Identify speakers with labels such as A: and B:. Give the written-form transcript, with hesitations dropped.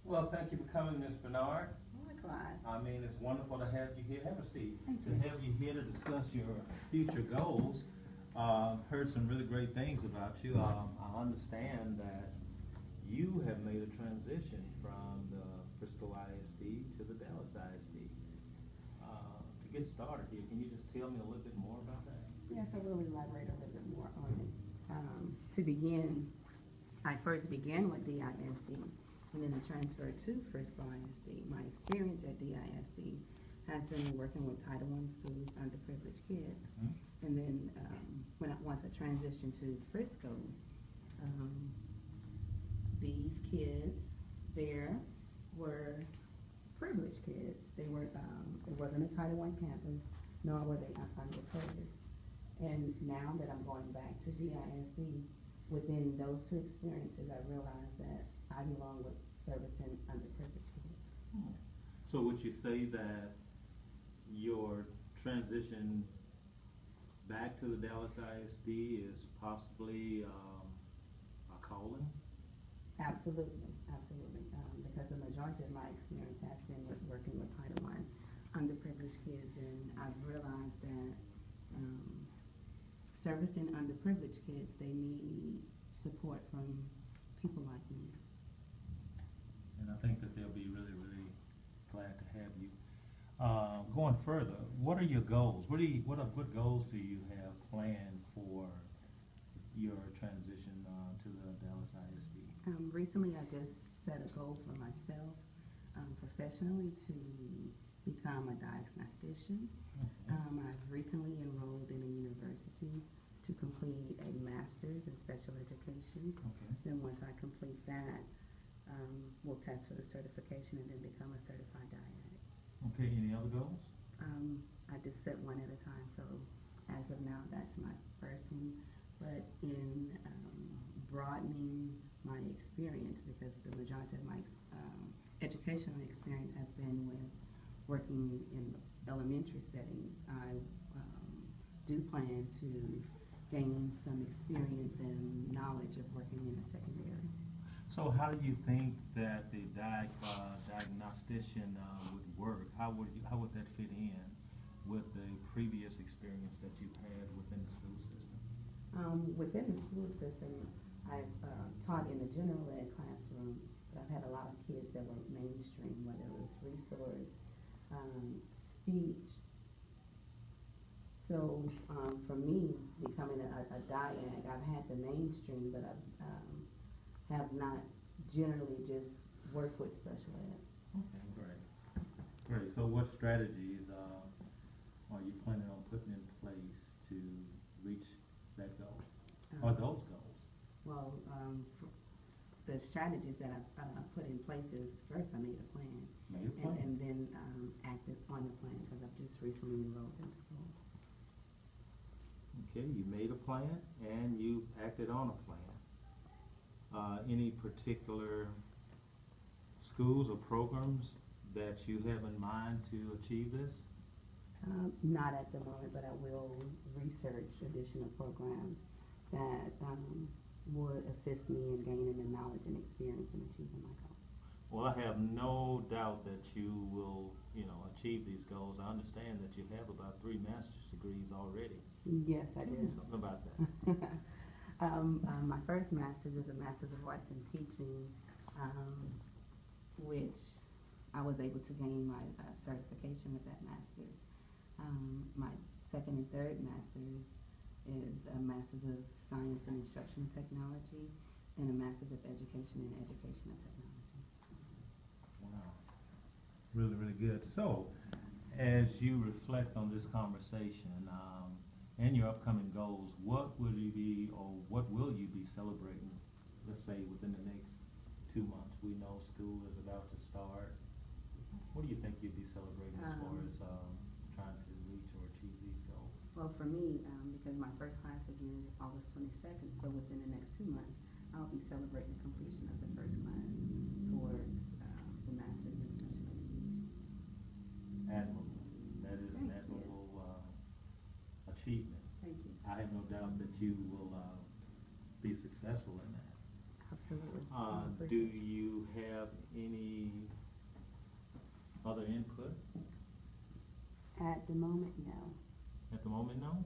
A: Well, thank you for coming, Ms. Bernard.
B: Likewise.
A: I mean, it's wonderful to have you here. Have a seat.
B: Thank
A: To
B: you.
A: have you here to discuss your future goals. Heard some really great things about you. I understand that you have made a transition from the Frisco ISD to the Dallas ISD. To get started here, can you just tell me a little bit more about that?
B: Yes, I will elaborate a little bit more on it. To begin, I first began with DISD and then I transferred to Frisco ISD. My experience at DISD has been working with Title I schools, underprivileged kids.
A: Mm-hmm.
B: And then once I transitioned to Frisco, these kids there were privileged kids. They were, it wasn't a Title I campus, nor were they underserved. And now that I'm going back to GISD, within those two experiences, I realized that I belong with servicing underprivileged kids.
A: So would you say that your transition back to the Dallas ISD is possibly a calling?
B: Absolutely, absolutely. Because the majority of my experience has been with working with Title I underprivileged kids, and I've realized that servicing underprivileged kids, they need support from people like me.
A: And I think that they'll be really, really glad to have you. Going further, what are your goals? What goals do you have planned for your transition to the Dallas ISD?
B: Recently, I just set a goal for myself professionally to become a diagnostician.
A: Okay.
B: I've recently enrolled in a university to complete a master's in special education.
A: Okay.
B: Then once I complete that, we'll test for the certification and then become a certified diabetic.
A: Okay, any other goals?
B: I just set one at a time, so as of now, that's my first one. But in broadening my experience, because the majority of my educational experience has been with working in elementary settings, I do plan to gain some experience and knowledge of working in a secondary.
A: So how do you think that the diagnostician would work? How would that fit in with the previous experience that you've had within the school system?
B: Within the school system, I've taught in the general ed classroom, but I've had a lot of kids that were mainstream, whether it was resource, speech. So for me, becoming a diag, I've had the mainstream, but I have not generally just worked with special ed.
A: Okay, great. Great. So what strategies are you planning on putting in place to reach that goal, or those goals?
B: Well, the strategies that I've put in place is, first I made a plan.
A: Made a plan.
B: And then acted on the plan, because I've just recently enrolled in school.
A: Okay, you made a plan and you acted on a plan. Any particular schools or programs that you have in mind to achieve this?
B: Not at the moment, but I will research additional programs that would assist me in gaining the knowledge and experience in achieving my goals.
A: Well, I have no doubt that you will, achieve these goals. I understand that you have about 3 master's degrees already.
B: Yes, I
A: Tell
B: do.
A: me something about that.
B: My first master's is a Master's of Arts in Teaching, which I was able to gain my certification with that master's. My second and third master's is a Master's of Science in Instructional Technology and a Master's of Education in Educational Technology.
A: Wow. Really, really good. So, as you reflect on this conversation and your upcoming goals, what will you be celebrating, let's say, within the next 2 months? We know school is about to start. What do you think you'll be celebrating as far as trying to reach or achieve these goals?
B: Well, for me, because my first class begins August 22nd, so within the next 2 months, I'll be celebrating completion of the first class towards the Master's in Special Education.
A: Admirable. That is an admirable achievement.
B: Thank you.
A: I have no doubt that you will be successful in that.
B: Absolutely.
A: Do you have any other input?
B: At the moment, no.
A: At the moment, no?